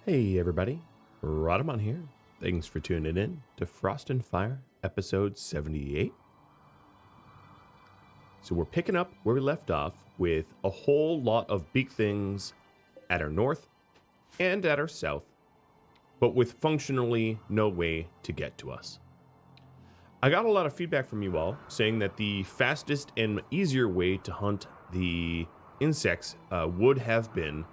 Hey everybody, Rhadamant here. Thanks for tuning in to Frost and Fire, episode 78. So we're picking up where we left off with a whole lot of big things at our north and at our south, but with functionally no way to get to us. I got a lot of feedback from you all saying that the fastest and easier way to hunt the insects would have been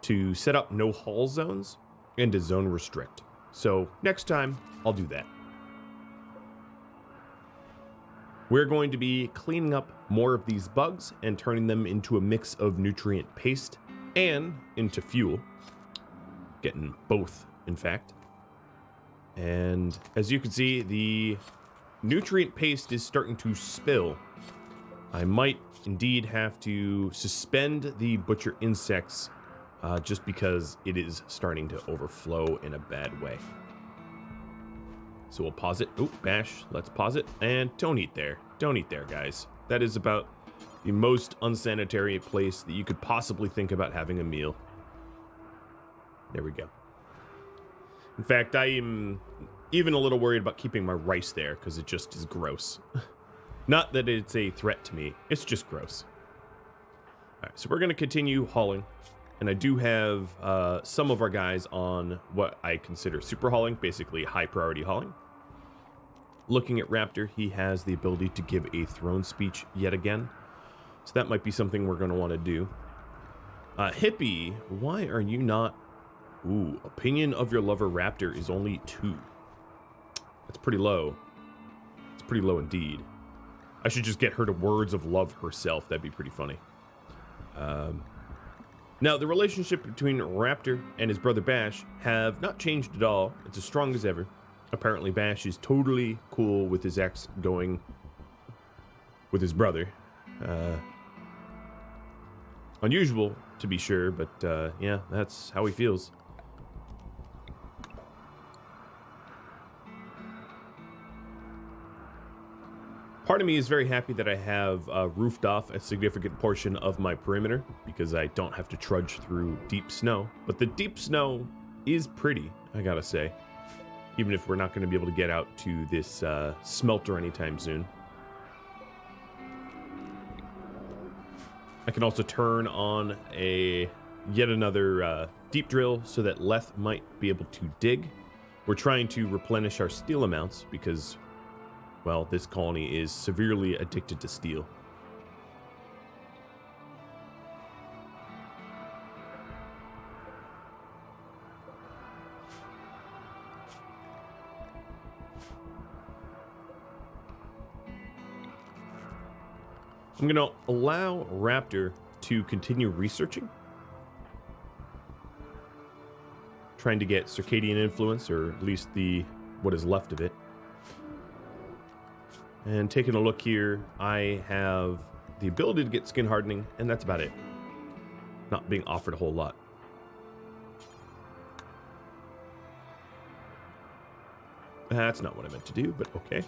to set up no haul zones and to zone restrict. So next time, I'll do that. We're going to be cleaning up more of these bugs and turning them into a mix of nutrient paste and into fuel. Getting both, in fact. And as you can see, the nutrient paste is starting to spill. I might indeed have to suspend the butcher insects just because it is starting to overflow in a bad way. So we'll pause it. Oh, bash. Let's pause it. And don't eat there. Don't eat there, guys. That is about the most unsanitary place that you could possibly think about having a meal. There we go. In fact, I am even a little worried about keeping my rice there because it just is gross. Not that it's a threat to me. It's just gross. All right, so we're going to continue hauling. And I do have some of our guys on what I consider super hauling, basically high priority hauling. Looking at Raptor, he has the ability to give a throne speech yet again. So that might be something we're going to want to do. Hippie, why are you not... Ooh, opinion of your lover Raptor is only 2. That's pretty low. It's pretty low indeed. I should just get her to words of love herself. That'd be pretty funny. Now, the relationship between Raptor and his brother Bash have not changed at all. It's as strong as ever. Apparently, Bash is totally cool with his ex going with his brother. Unusual, to be sure, but yeah, that's how he feels. Part of me is very happy that I have roofed off a significant portion of my perimeter because I don't have to trudge through deep snow. But the deep snow is pretty, I gotta say. Even if we're not going to be able to get out to this smelter anytime soon. I can also turn on yet another deep drill so that Leth might be able to dig. We're trying to replenish our steel amounts because... well, this colony is severely addicted to steel. I'm going to allow Raptor to continue researching. Trying to get circadian influence, or at least what is left of it. And taking a look here, I have the ability to get skin hardening, and that's about it. Not being offered a whole lot. That's not what I meant to do, but okay.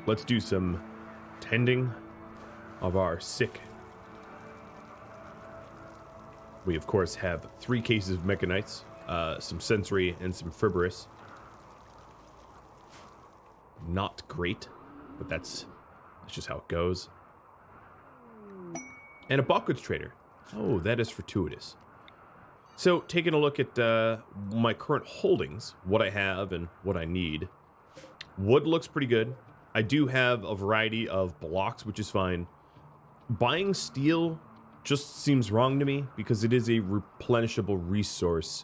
Let's do some tending of our sick. We, of course, have 3 cases of mechanites, some sensory, and some fibrous. Not great. But that's just how it goes. And a Baukhoods trader. Oh, that is fortuitous. So, taking a look at my current holdings, what I have and what I need. Wood looks pretty good. I do have a variety of blocks, which is fine. Buying steel just seems wrong to me because it is a replenishable resource.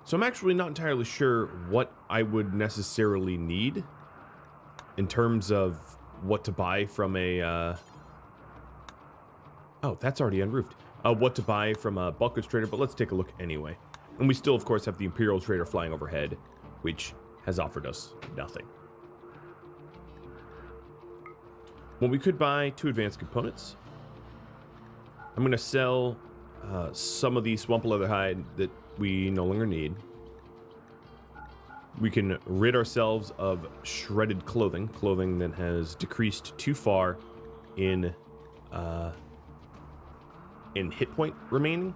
So I'm actually not entirely sure what I would necessarily need in terms of what to buy from a, oh, that's already unroofed. What to buy from a Baukhoods trader, but let's take a look anyway. And we still, of course, have the Imperial trader flying overhead, which has offered us nothing. Well, we could buy 2 advanced components. I'm going to sell some of the swamp leather hide that we no longer need. We can rid ourselves of shredded clothing that has decreased too far in hit point remaining.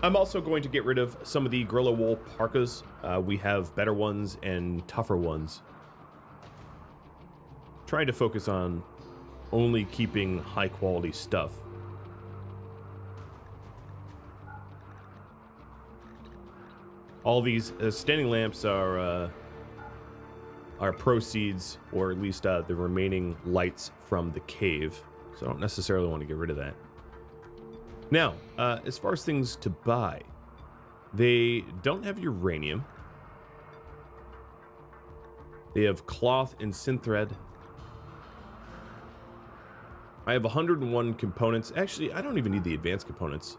I'm also going to get rid of some of the gorilla wool parkas. We have better ones and tougher ones. Trying to focus on only keeping high quality stuff. All these standing lamps are proceeds, or at least the remaining lights from the cave. So I don't necessarily want to get rid of that. Now, as far as things to buy, they don't have uranium. They have cloth and synthread. I have 101 components. Actually, I don't even need the advanced components.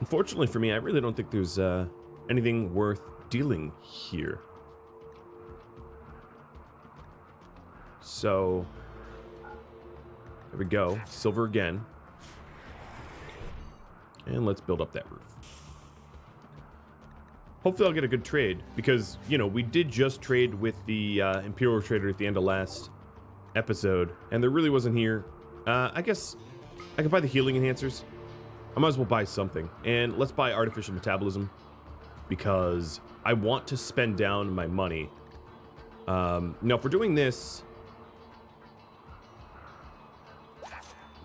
Unfortunately for me, I really don't think there's anything worth dealing here. So, there we go. Silver again. And let's build up that roof. Hopefully I'll get a good trade, because, you know, we did just trade with the Imperial Trader at the end of last episode, and there really wasn't here. I guess I could buy the healing enhancers. I might as well buy something. And let's buy artificial metabolism, because I want to spend down my money. Now, if we're doing this,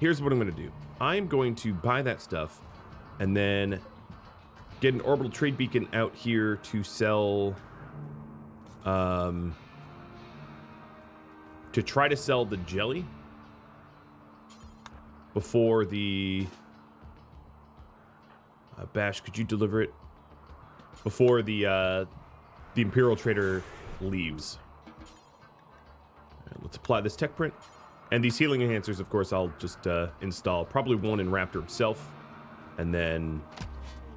here's what I'm going to do. I'm going to buy that stuff, and then get an orbital trade beacon out here to sell, to try to sell the jelly before the Bash, could you deliver it before the Imperial Trader leaves? Let's apply this tech print, and these healing enhancers, of course, I'll just install probably one in Raptor himself, and then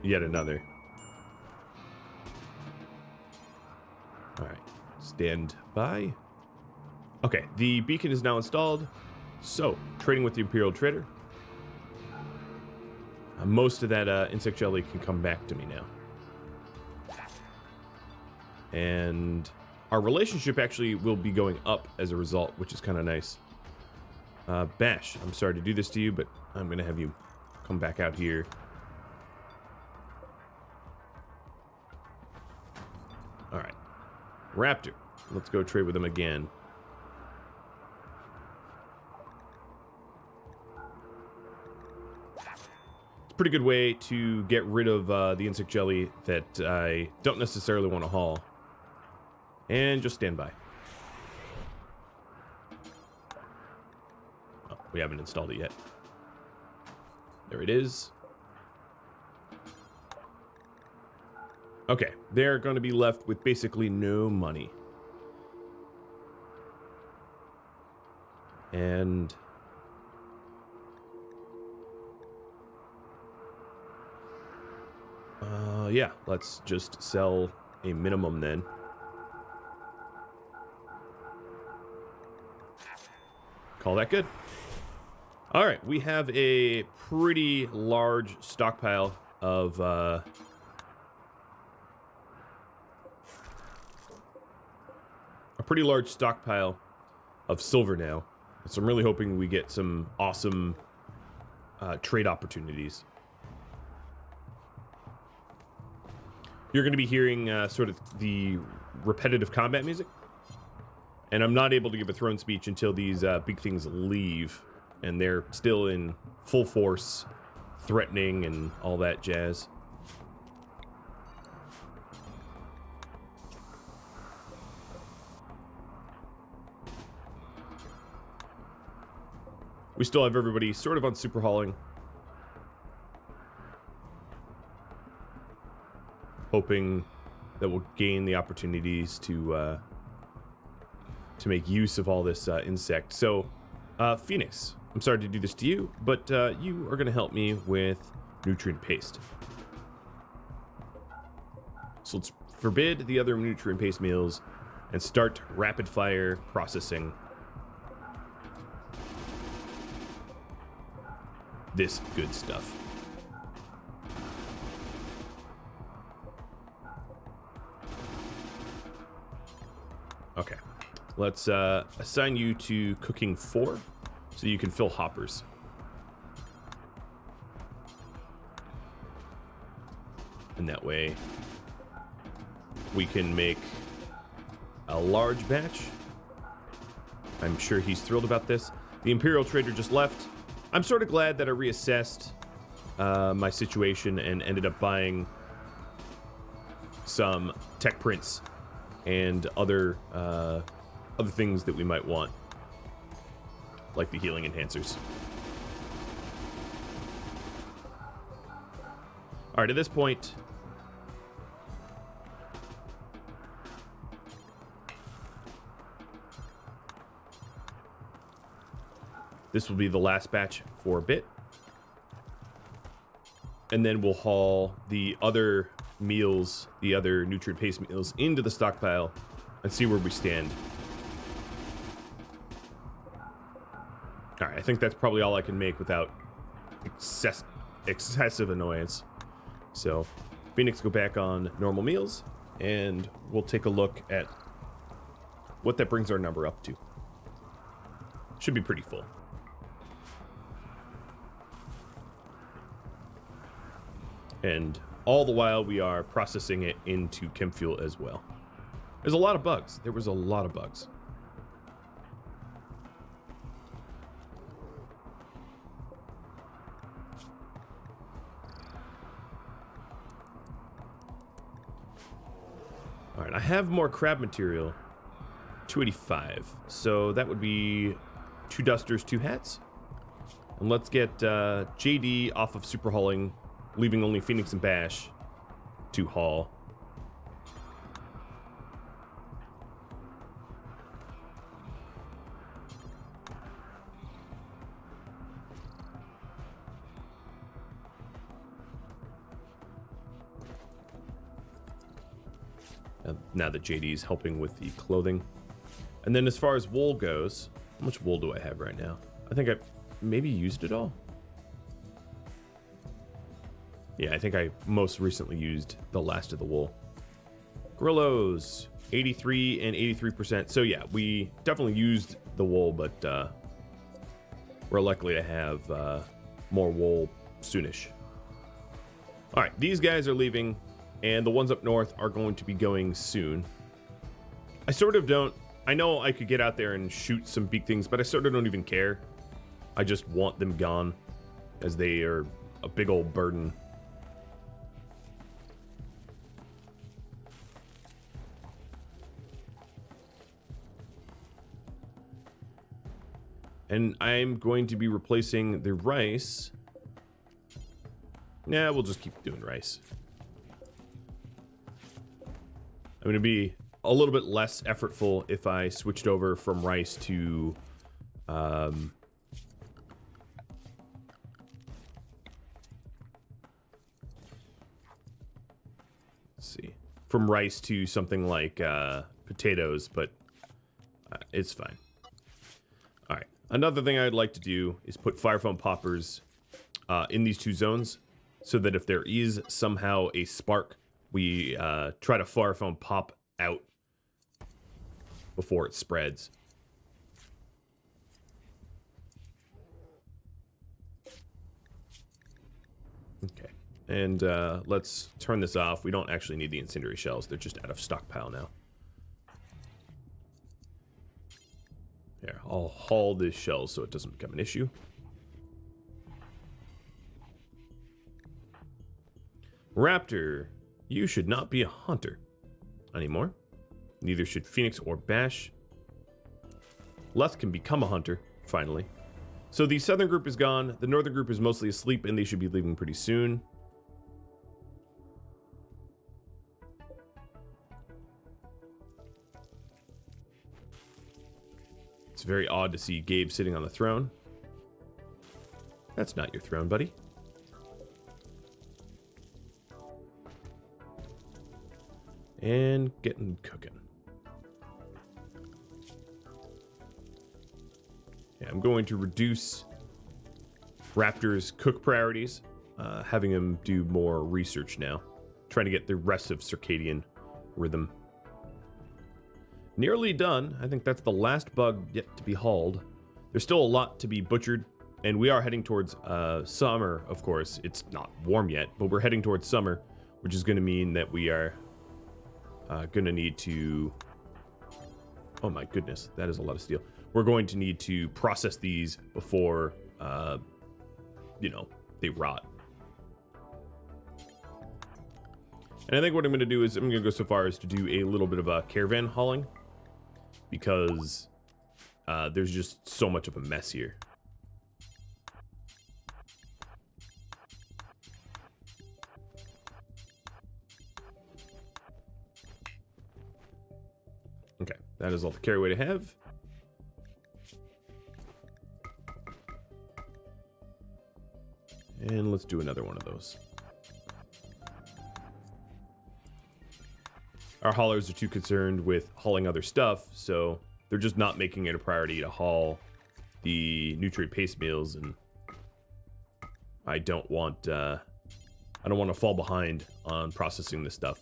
yet another. All right, stand by. Okay, the beacon is now installed. So, trading with the Imperial Trader. Most of that insect jelly can come back to me now. And our relationship actually will be going up as a result, which is kind of nice. Bash, I'm sorry to do this to you, but I'm going to have you come back out here. All right. Raptor, let's go trade with him again. Pretty good way to get rid of the insect jelly that I don't necessarily want to haul. And just stand by. Oh, we haven't installed it yet. There it is. Okay, they're going to be left with basically no money. And yeah, let's just sell a minimum then. Call that good. All right, we have a pretty large stockpile of a pretty large stockpile of silver now. So I'm really hoping we get some awesome trade opportunities. You're going to be hearing sort of the repetitive combat music. And I'm not able to give a throne speech until these big things leave. And they're still in full force, threatening and all that jazz. We still have everybody sort of on super hauling. Hoping that we'll gain the opportunities to make use of all this insect. So, Phoenix, I'm sorry to do this to you, but you are going to help me with nutrient paste. So let's forbid the other nutrient paste meals and start rapid fire processing this good stuff. Okay, let's assign you to cooking 4 so you can fill hoppers. And that way we can make a large batch. I'm sure he's thrilled about this. The Imperial trader just left. I'm sort of glad that I reassessed my situation and ended up buying some tech prints and other things that we might want, like the healing enhancers. All right, at this point, this will be the last batch for a bit. And then we'll haul the other meals, the other nutrient-paste meals, into the stockpile and see where we stand. All right, I think that's probably all I can make without excessive annoyance. So, Phoenix, go back on normal meals, and we'll take a look at what that brings our number up to. Should be pretty full. And all the while, we are processing it into chem fuel as well. There's a lot of bugs. There was a lot of bugs. All right, I have more crab material, 285. So that would be 2 dusters, 2 hats. And let's get JD off of super hauling, leaving only Phoenix and Bash to haul. Now that JD is helping with the clothing. And then as far as wool goes, how much wool do I have right now? I think I maybe used it all. Yeah, I think I most recently used the last of the wool. Grillos, 83 and 83%. So yeah, we definitely used the wool, but we're likely to have more wool soonish. All right, these guys are leaving, and the ones up north are going to be going soon. I sort of don't... I know I could get out there and shoot some big things, but I sort of don't even care. I just want them gone, as they are a big old burden. And I'm going to be replacing the rice. Nah, we'll just keep doing rice. I'm going to be a little bit less effortful if I switched over from rice to... let's see. From rice to something like potatoes, but it's fine. All right. Another thing I'd like to do is put fire foam poppers in these 2 zones, so that if there is somehow a spark, we try to fire foam pop out before it spreads. Okay, and let's turn this off. We don't actually need the incendiary shells. They're just out of stockpile now. Here, I'll haul this shell so it doesn't become an issue. Raptor, you should not be a hunter anymore. Neither should Phoenix or Bash. Leth can become a hunter, finally. So the southern group is gone. The northern group is mostly asleep, and they should be leaving pretty soon. It's very odd to see Gabe sitting on the throne. That's not your throne, buddy. And getting cooking. Yeah, I'm going to reduce Raptor's cook priorities, having him do more research now, trying to get the rest of circadian rhythm. Nearly done. I think that's the last bug yet to be hauled. There's still a lot to be butchered, and we are heading towards summer, of course. It's not warm yet, but we're heading towards summer, which is going to mean that we are going to need to... Oh my goodness, that is a lot of steel. We're going to need to process these before, you know, they rot. And I think what I'm going to do is I'm going to go so far as to do a little bit of a caravan hauling, because there's just so much of a mess here. Okay, that is all the carry weight I have. And let's do another one of those. Our haulers are too concerned with hauling other stuff, so they're just not making it a priority to haul the nutrient paste meals, and I don't want to fall behind on processing this stuff,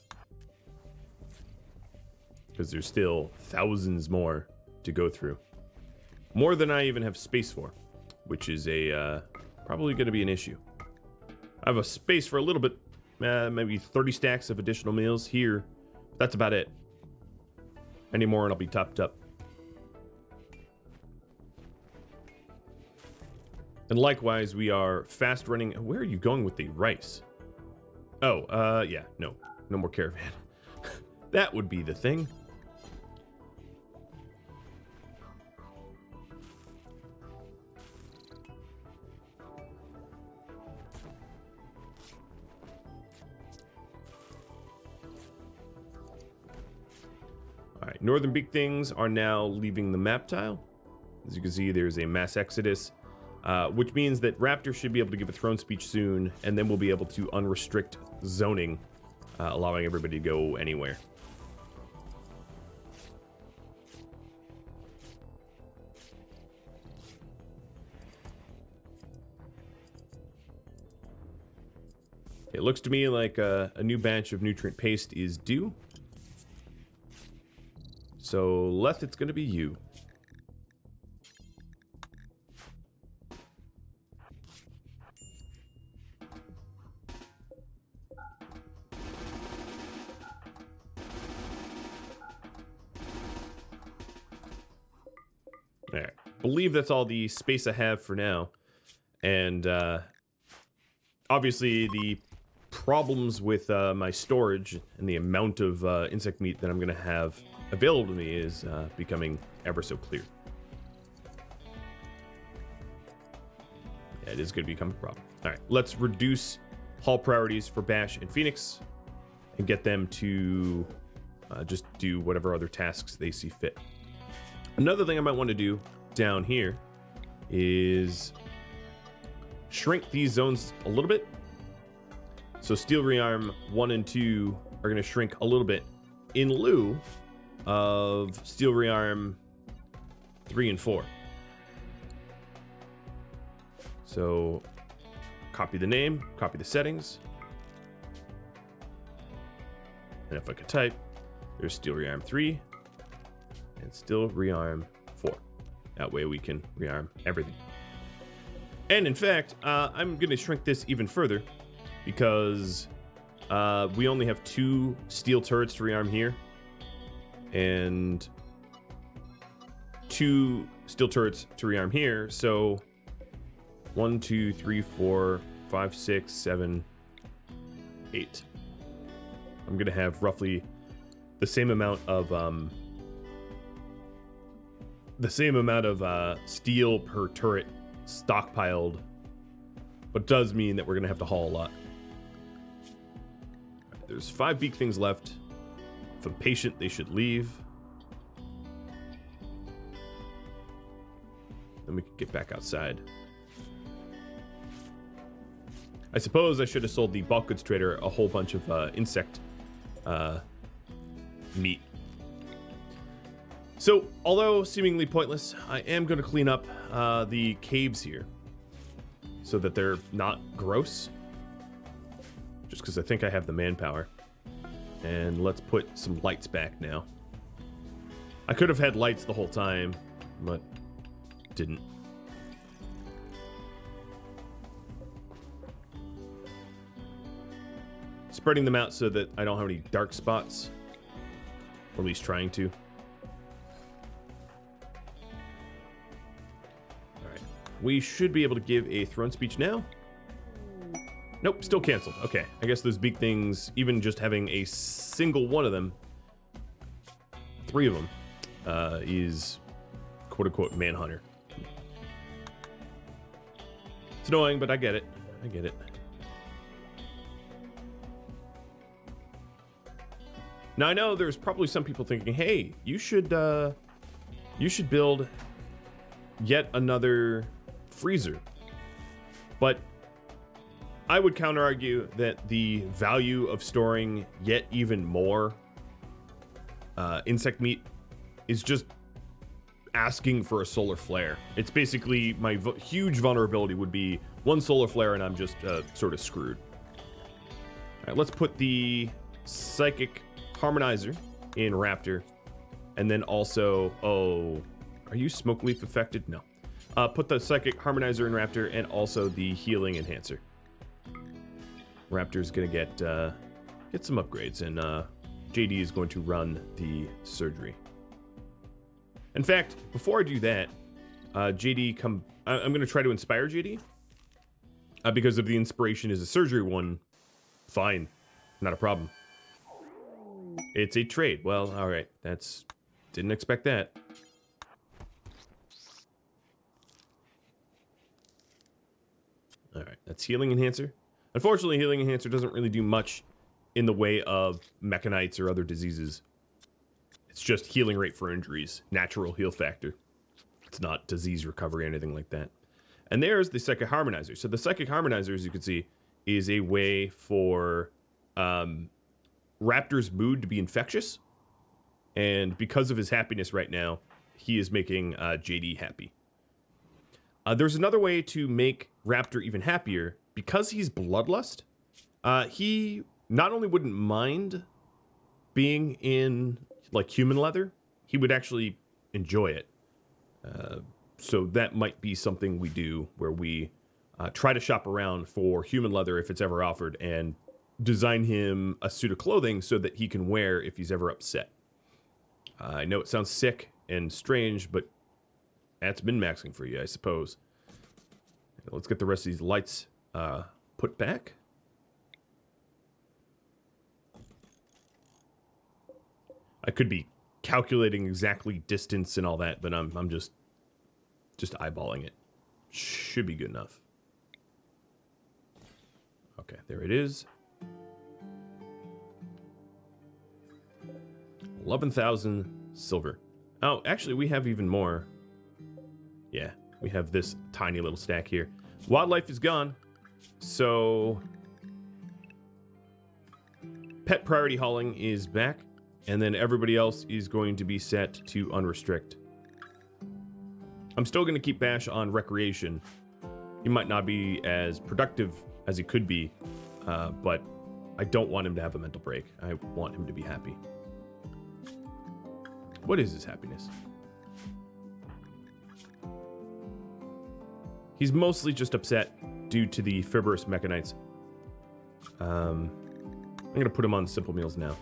because there's still thousands more to go through, more than I even have space for, which is a probably going to be an issue. I have a space for a little bit, maybe 30 stacks of additional meals here. That's about it. Any more and I'll be topped up. And likewise, we are fast running. Where are you going with the rice? Oh, yeah, no more caravan. That would be the thing. All right, northern big things are now leaving the map tile. As you can see, there's a mass exodus, which means that Raptor should be able to give a throne speech soon, and then we'll be able to unrestrict zoning, allowing everybody to go anywhere. It looks to me like a new batch of nutrient paste is due. So, Leth, it's going to be you. All right. Believe that's all the space I have for now. And obviously the problems with my storage and the amount of insect meat that I'm going to have available to me is becoming ever so clear. Yeah, it is going to become a problem. All right, let's reduce haul priorities for Bash and Phoenix and get them to just do whatever other tasks they see fit. Another thing I might want to do down here is shrink these zones a little bit. So Steel Rearm 1 and 2 are going to shrink a little bit in lieu of Steel Rearm 3 and 4. So copy the name, copy the settings. And if I could type, there's Steel Rearm 3 and Steel Rearm 4. That way we can rearm everything. And in fact, I'm going to shrink this even further because we only have 2 steel turrets to rearm here and 2 steel turrets to rearm here. So 1, 2, 3, 4, 5, 6, 7, 8. I'm going to have roughly the same amount of steel per turret stockpiled, but it does mean that we're going to have to haul a lot. Right, there's 5 beak things left. If I'm patient, they should leave. Then we can get back outside. I suppose I should have sold the bulk goods trader a whole bunch of insect meat. So, although seemingly pointless, I am going to clean up the caves here so that they're not gross. Just because I think I have the manpower. And let's put some lights back now. I could have had lights the whole time, but didn't. Spreading them out so that I don't have any dark spots. Or at least trying to. Alright. We should be able to give a throne speech now. Nope, still canceled. Okay, I guess those big things, even just having a single one of them, 3 of them, is quote-unquote manhunter. It's annoying, but I get it. I get it. Now I know there's probably some people thinking, "Hey, you should build yet another freezer." But I would counter argue that the value of storing yet even more insect meat is just asking for a solar flare. It's basically my huge vulnerability would be 1 solar flare and I'm just sort of screwed. All right, let's put the psychic harmonizer in Raptor, and then also, oh, are you smoke leaf affected? No. Put the psychic harmonizer in Raptor and also the healing enhancer. Raptor's gonna get some upgrades, and JD is going to run the surgery. In fact, before I do that, JD I'm gonna try to inspire JD because if the inspiration is a surgery one, fine, not a problem. It's a trade. Well, all right. Didn't expect that. All right, that's healing enhancer. Unfortunately, healing enhancer doesn't really do much in the way of mechanites or other diseases. It's just healing rate for injuries, natural heal factor. It's not disease recovery or anything like that. And there's the psychic harmonizer. So the psychic harmonizer, as you can see, is a way for Raptor's mood to be infectious, and because of his happiness right now, he is making JD happy. There's another way to make Raptor even happier. Because he's bloodlust, he not only wouldn't mind being in like human leather, he would actually enjoy it. So that might be something we do where we try to shop around for human leather if it's ever offered, and design him a suit of clothing so that he can wear if he's ever upset. I know it sounds sick and strange, but that's min-maxing for you, I suppose. Let's get the rest of these lights put back. I could be calculating exactly distance and all that, but I'm just eyeballing it. Should be good enough. Okay, there it is. 11,000 silver. Oh, actually, we have even more. Yeah, we have this tiny little stack here. Wildlife is gone, so pet priority hauling is back, and then everybody else is going to be set to unrestrict. I'm still going to keep Bash on recreation. He might not be as productive as he could be, but I don't want him to have a mental break. I want him to be happy. What is his happiness? He's mostly just upset due to the fibrous mechanites. I'm going to put him on simple meals now.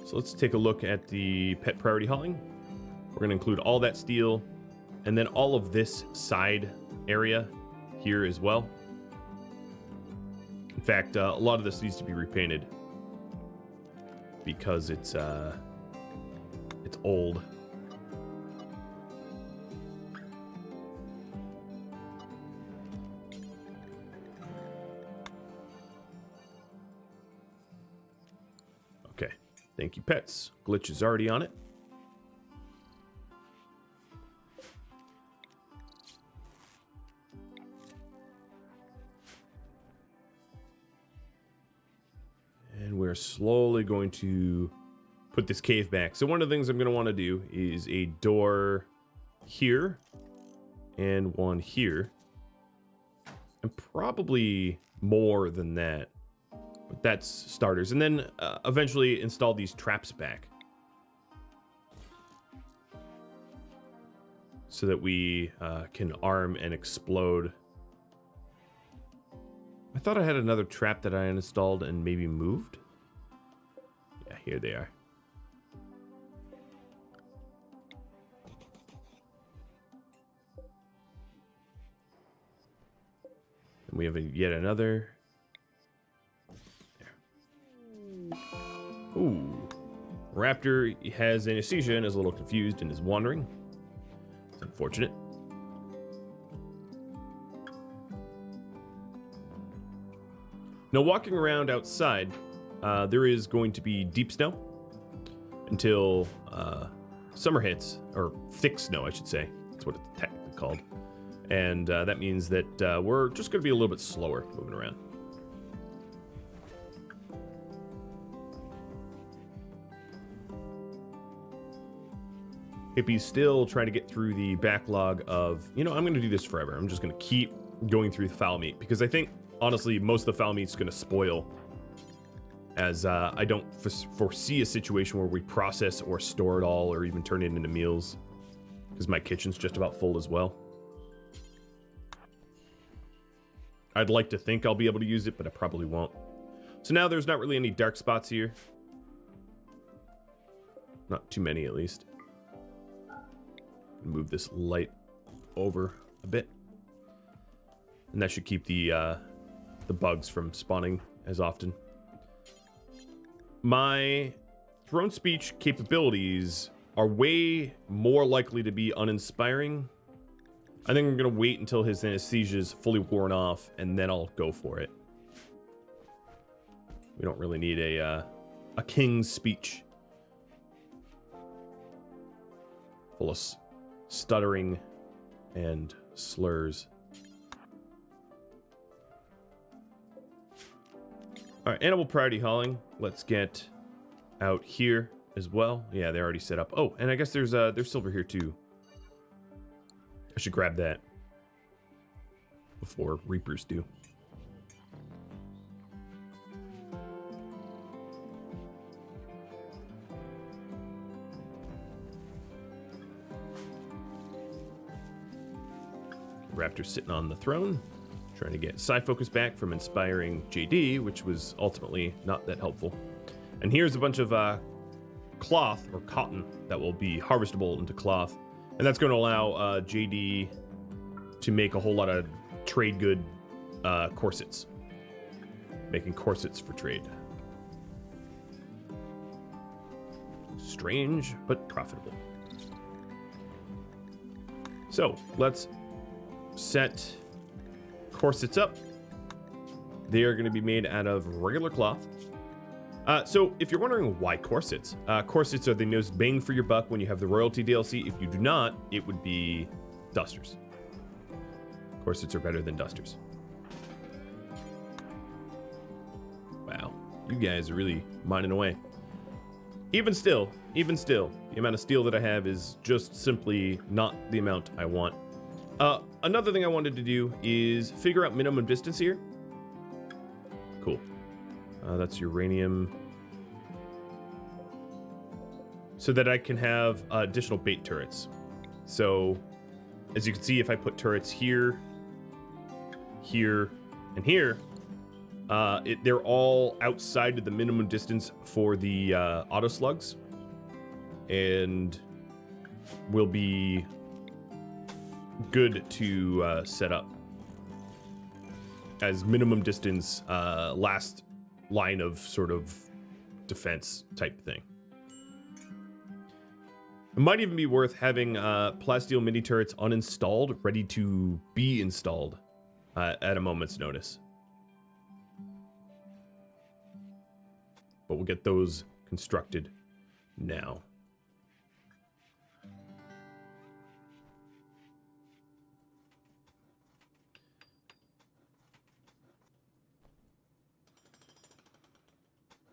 So let's take a look at the pet priority hauling. We're going to include all that steel and then all of this side area here as well. In fact, a lot of this needs to be repainted because it's old. Okay, thank you, pets. Glitch is already on it. And we're slowly going to put this cave back. So one of the things I'm going to want to do is a door here and one here. And probably more than that. But that's starters. And then eventually install these traps back. So that we can arm and explode thought I had another trap that I uninstalled and maybe moved. Yeah, here they are. And we have yet another. There. Ooh. Raptor has anesthesia and is a little confused and is wandering. It's unfortunate. Now, walking around outside, there is going to be deep snow until summer hits, or thick snow, I should say. That's what it's technically called. And that means that we're just going to be a little bit slower moving around. Hippie's still trying to get through the backlog of, you know, I'm going to do this forever. I'm just going to keep going through the foul meat because I think, honestly, most of the foul meat's going to spoil as I don't foresee a situation where we process or store it all or even turn it into meals because my kitchen's just about full as well. I'd like to think I'll be able to use it, but I probably won't. So now there's not really any dark spots here. Not too many, at least. Move this light over a bit. And that should keep the bugs from spawning as often. My throne speech capabilities are way more likely to be uninspiring. I think I'm going to wait until his anesthesia is fully worn off, and then I'll go for it. We don't really need a king's speech. Full of stuttering and slurs. All right, animal priority hauling. Let's get out here as well. Yeah, they're already set up. Oh, and I guess there's silver here too. I should grab that before reapers do. Raptor sitting on the throne, trying to get side focus back from inspiring JD, which was ultimately not that helpful. And here's a bunch of cloth or cotton that will be harvestable into cloth, and that's going to allow JD to make a whole lot of trade good corsets, making corsets for trade. Strange but profitable. So let's set corsets up. They are going to be made out of regular cloth. So if you're wondering why corsets, corsets are the most bang for your buck when you have the royalty DLC. If you do not, it would be dusters. Corsets are better than dusters. Wow, you guys are really mining away. Even still, the amount of steel that I have is just simply not the amount I want. Another thing I wanted to do is figure out minimum distance here. Cool. That's uranium. So that I can have additional bait turrets. So, as you can see, if I put turrets here, here, and here, they're all outside of the minimum distance for the auto slugs. And will be good to set up as minimum distance last line of sort of defense type thing. It might even be worth having plasteel mini turrets uninstalled, ready to be installed at a moment's notice. But we'll get those constructed now.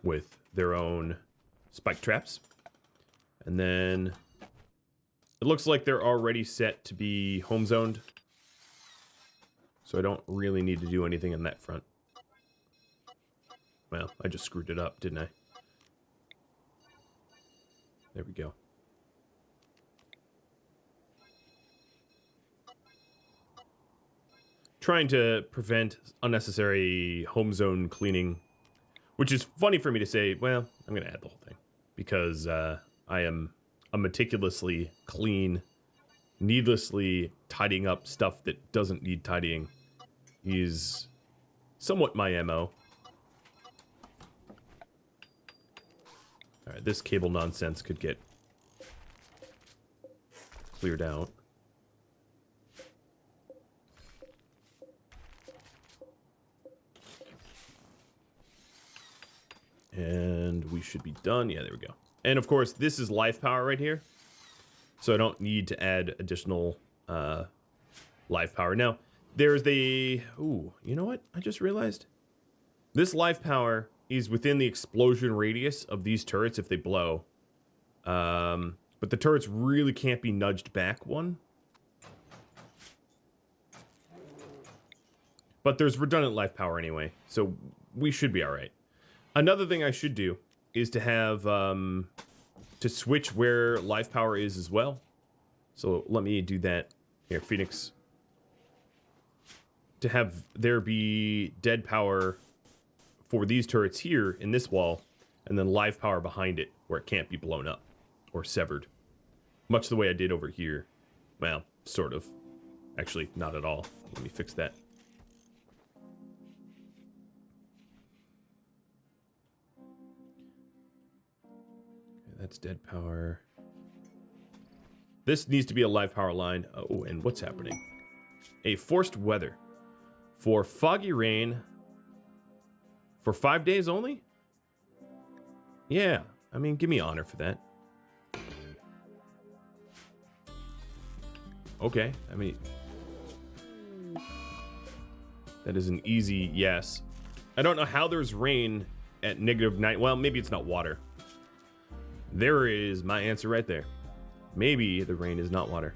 With their own spike traps. And then it looks like they're already set to be home zoned. So I don't really need to do anything on that front. Well, I just screwed it up, didn't I? There we go. trying to prevent unnecessary home zone cleaning, which is funny for me to say. Well, I'm going to add the whole thing because I am a meticulously clean, needlessly tidying up stuff that doesn't need tidying is somewhat my MO. All right, this cable nonsense could get cleared out. And we should be done. Yeah, there we go. And of course, this is life power right here. So I don't need to add additional life power. Now, there's the... Ooh, you know what? I just realized. This life power is within the explosion radius of these turrets if they blow. But the turrets really can't be nudged back one. But there's redundant life power anyway, so we should be all right. Another thing I should do is to have, to switch where life power is as well. So let me do that here, Phoenix. To have there be dead power for these turrets here in this wall, and then live power behind it where it can't be blown up or severed. Much the way I did over here. Well, sort of. Actually, not at all. Let me fix that. Okay, that's dead power. This needs to be a live power line. Oh, and what's happening? A forced weather. For foggy rain. For 5 days only? Yeah, I mean, give me honor for that. Okay, I mean... That is an easy yes. I don't know how there's rain at -9. Well, maybe it's not water. There is my answer right there. Maybe the rain is not water.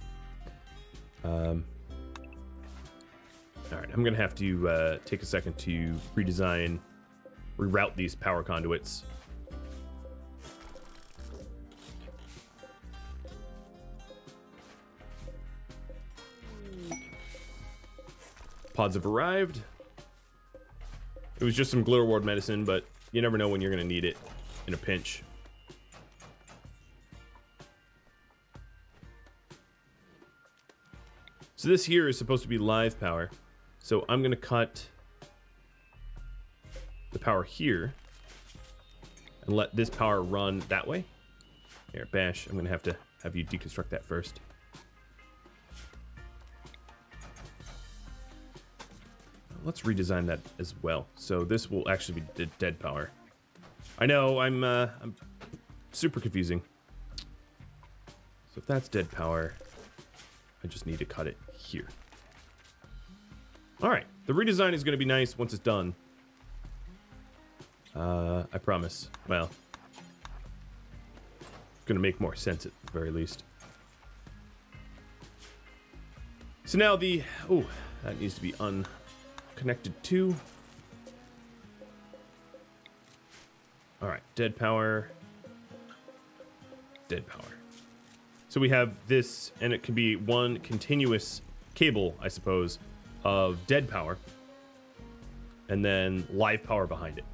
Alright, I'm gonna have to take a second to reroute these power conduits. Pods have arrived. It was just some glitter ward medicine, but you never know when you're going to need it in a pinch. So this here is supposed to be live power. So I'm going to cut the power here and let this power run that way. Here, Bash, I'm going to have you deconstruct that first. Let's redesign that as well. So this will actually be dead power. I know, I'm super confusing. So if that's dead power, I just need to cut it here. All right, the redesign is going to be nice once it's done. I promise. Well, it's going to make more sense at the very least. So now the... Oh, that needs to be unconnected too. All right, dead power. Dead power. So we have this, and it can be one continuous cable, I suppose, of dead power, and then live power behind it.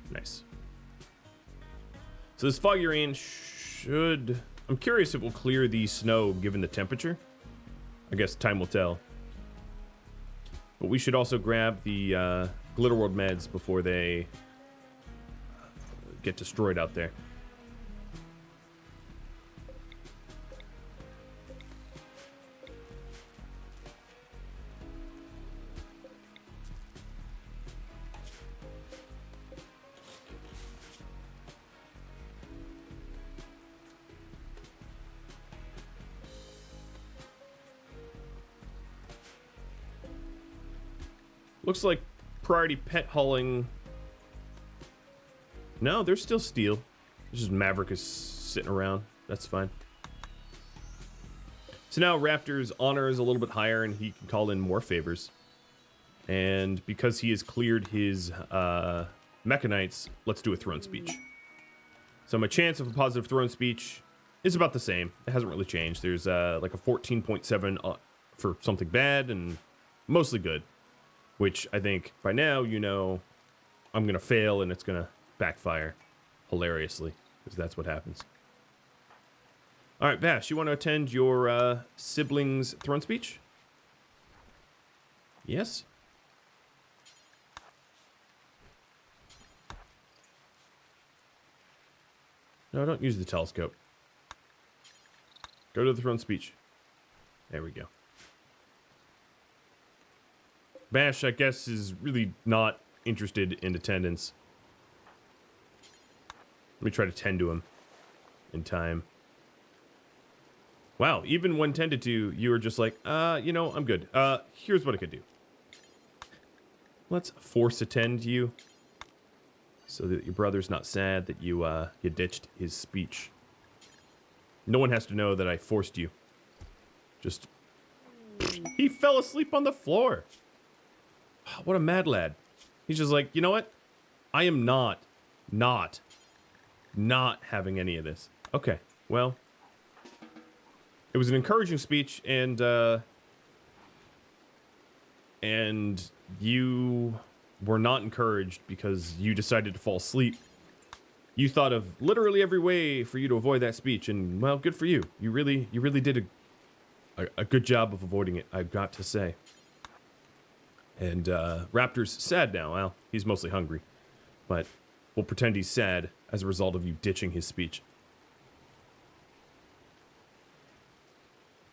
Nice. So this foggy rain should... I'm curious if it will clear the snow given the temperature. I guess time will tell. But we should also grab the Glitter World meds before they get destroyed out there. Looks like priority pet hauling. No, there's still steel. It's just Maverick is sitting around. That's fine. So now Raptor's honor is a little bit higher and he can call in more favors. And because he has cleared his Mechanites, let's do a throne speech. So my chance of a positive throne speech is about the same. It hasn't really changed. There's like a 14.7 for something bad and mostly good, which I think by now you know I'm going to fail and it's going to backfire hilariously, because that's what happens. All right, Bash, you want to attend your siblings' throne speech? Yes? No, don't use the telescope. Go to the throne speech. There we go. Bash, I guess, is really not interested in attendance. Let me try to tend to him in time. Wow, even when tended to, you were just like, you know, I'm good. Here's what I could do. Let's force attend you so that your brother's not sad that you ditched his speech. No one has to know that I forced you. Just... He fell asleep on the floor. What a mad lad. He's just like, you know what? I am not having any of this. Okay, well... It was an encouraging speech, and you were not encouraged because you decided to fall asleep. You thought of literally every way for you to avoid that speech, and, well, good for you. You really did a good job of avoiding it, I've got to say. And Raptor's sad now. Well, he's mostly hungry, but we'll pretend he's sad as a result of you ditching his speech.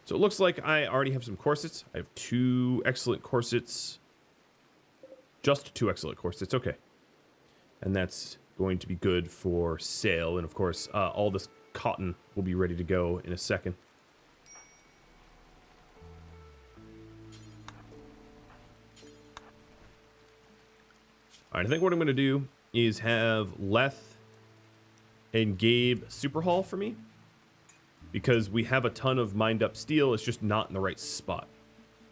So it looks like I already have some corsets. I have 2 excellent corsets. Just 2 excellent corsets, okay. And that's going to be good for sale. And of course, all this cotton will be ready to go in a second. All right, I think what I'm going to do is have Leth and Gabe superhaul for me, because we have a ton of mined up steel. It's just not in the right spot.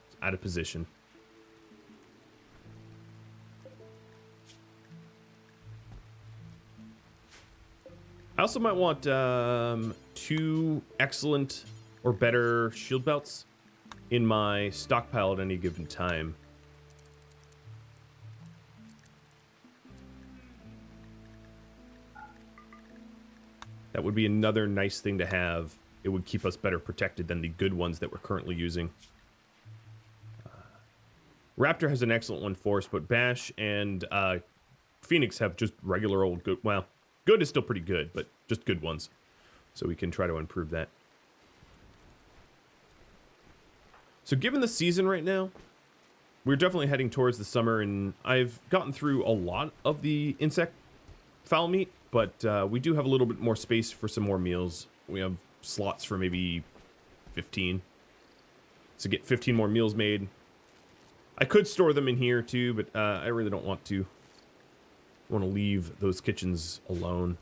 It's out of position. I also might want 2 excellent or better shield belts in my stockpile at any given time. That would be another nice thing to have. It would keep us better protected than the good ones that we're currently using. Raptor has an excellent one for us, but Bash and Phoenix have just regular old good. Well, good is still pretty good, but just good ones. So we can try to improve that. So given the season right now, we're definitely heading towards the summer, and I've gotten through a lot of the insect fowl meat, but we do have a little bit more space for some more meals. We have slots for maybe 15. So get 15 more meals made. I could store them in here too, but I really don't want to. I want to leave those kitchens alone.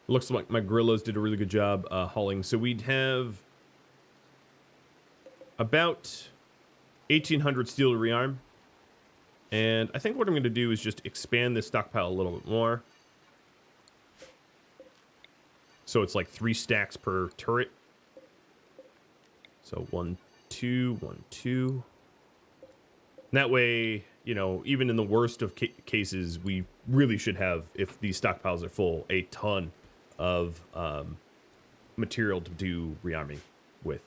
Looks like my gorillas did a really good job hauling. So we'd have about 1,800 steel to rearm. And I think what I'm going to do is just expand this stockpile a little bit more. So it's like 3 stacks per turret. So 1, 2, 1, 2. And that way, you know, even in the worst of cases, we really should have, if these stockpiles are full, a ton of material to do rearming with.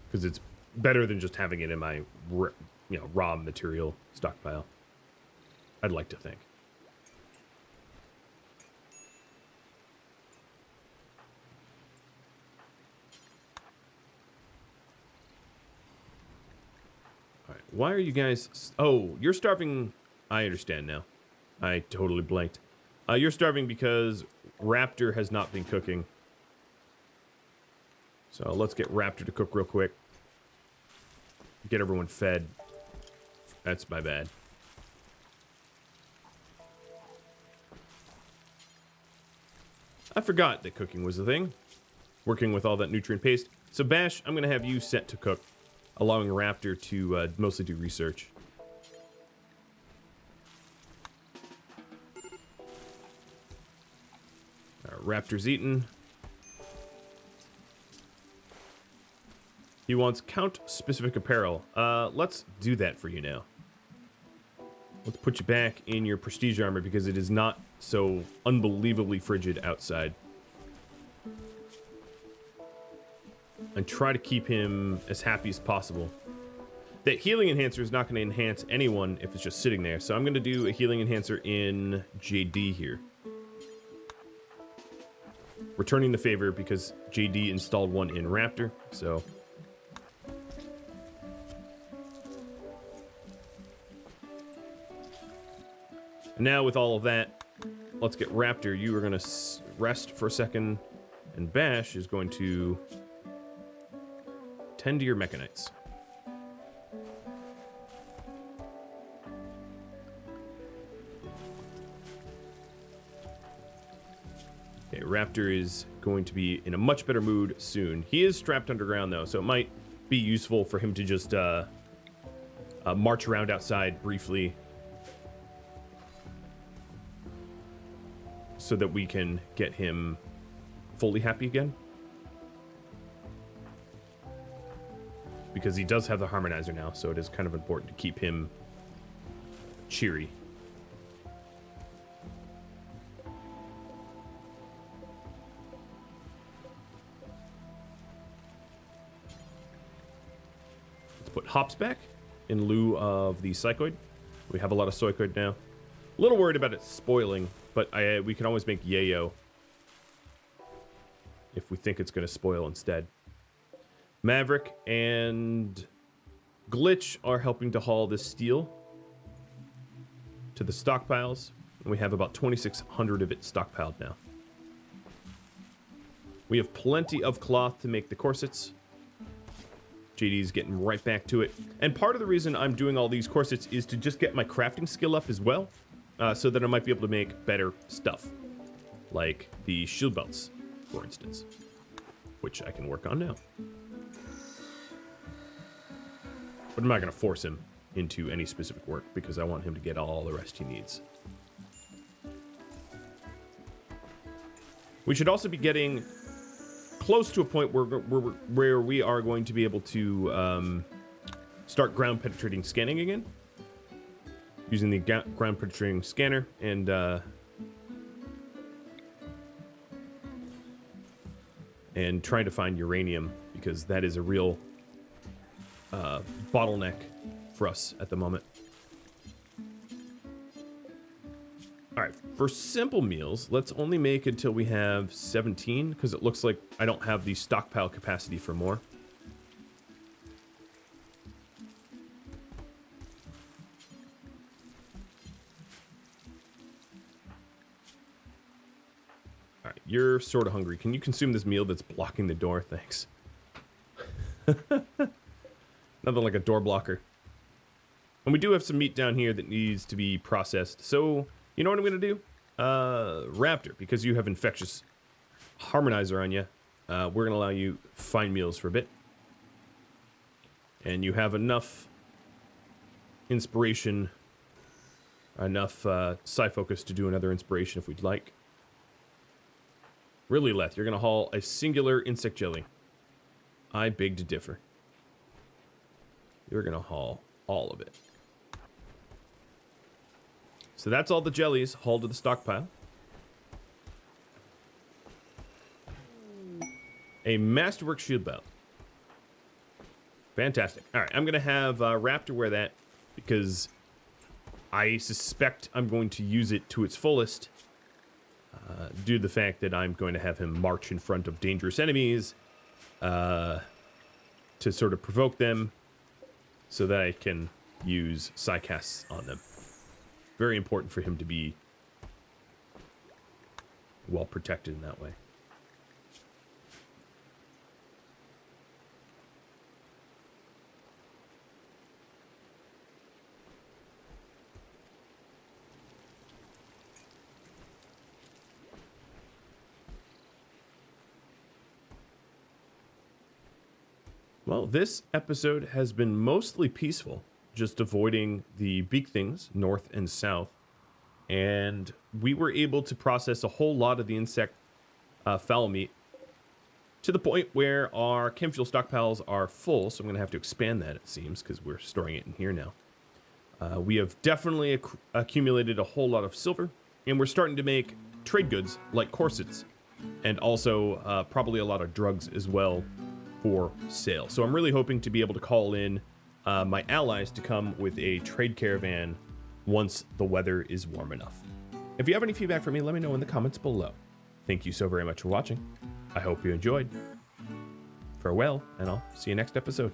Because it's better than just having it in my, raw material stockpile. I'd like to think. All right, why are you guys... Oh, you're starving... I understand now. I totally blanked. You're starving because Raptor has not been cooking. So let's get Raptor to cook real quick. Get everyone fed. That's my bad. I forgot that cooking was a thing. Working with all that nutrient paste. So Bash, I'm going to have you set to cook, allowing Raptor to mostly do research. Raptor's eaten. He wants count-specific apparel. Let's do that for you now. Let's put you back in your prestige armor because it is not so unbelievably frigid outside. And try to keep him as happy as possible. That healing enhancer is not going to enhance anyone if it's just sitting there. So I'm going to do a healing enhancer in JD here. Returning the favor because JD installed one in Raptor. So... now with all of that, let's get Raptor. You are going to rest for a second, and Bash is going to tend to your Mechanites. Okay, Raptor is going to be in a much better mood soon. He is strapped underground, though, so it might be useful for him to just march around outside briefly so that we can get him fully happy again. Because he does have the harmonizer now, so it is kind of important to keep him cheery. Let's put hops back in lieu of the psychoid. We have a lot of psychoid now. A little worried about it spoiling, but we can always make yayo if we think it's going to spoil instead. Maverick and Glitch are helping to haul this steel to the stockpiles, and we have about 2,600 of it stockpiled now. We have plenty of cloth to make the corsets. JD's getting right back to it. And part of the reason I'm doing all these corsets is to just get my crafting skill up as well. So that I might be able to make better stuff. Like the shield belts, for instance. Which I can work on now. But I'm not going to force him into any specific work because I want him to get all the rest he needs. We should also be getting close to a point where we are going to be able to start ground penetrating scanning again. Using the ground penetrating scanner and trying to find uranium because that is a real bottleneck for us at the moment. All right, for simple meals, let's only make until we have 17 because it looks like I don't have the stockpile capacity for more. All right, you're sort of hungry. Can you consume this meal that's blocking the door? Thanks. Nothing like a door blocker. And we do have some meat down here that needs to be processed. So, you know what I'm going to do? Raptor, because you have infectious harmonizer on you, we're going to allow you fine meals for a bit. And you have enough inspiration, enough psi focus to do another inspiration if we'd like. Really, Leth, you're going to haul a singular insect jelly. I beg to differ. You're going to haul all of it. So that's all the jellies hauled to the stockpile. A Masterwork shield belt. Fantastic. All right, I'm going to have Raptor wear that because I suspect I'm going to use it to its fullest due to the fact that I'm going to have him march in front of dangerous enemies to sort of provoke them so that I can use Psycasts on them. Very important for him to be well protected in that way. Well, this episode has been mostly peaceful, just avoiding the big things, north and south. And we were able to process a whole lot of the insect fowl meat to the point where our chem fuel stockpiles are full. So I'm going to have to expand that, it seems, because we're storing it in here now. We have definitely accumulated a whole lot of silver, and we're starting to make trade goods like corsets, and also probably a lot of drugs as well for sale. So I'm really hoping to be able to call in my allies to come with a trade caravan once the weather is warm enough. If you have any feedback for me, let me know in the comments below. Thank you so very much for watching. I hope you enjoyed. Farewell, and I'll see you next episode.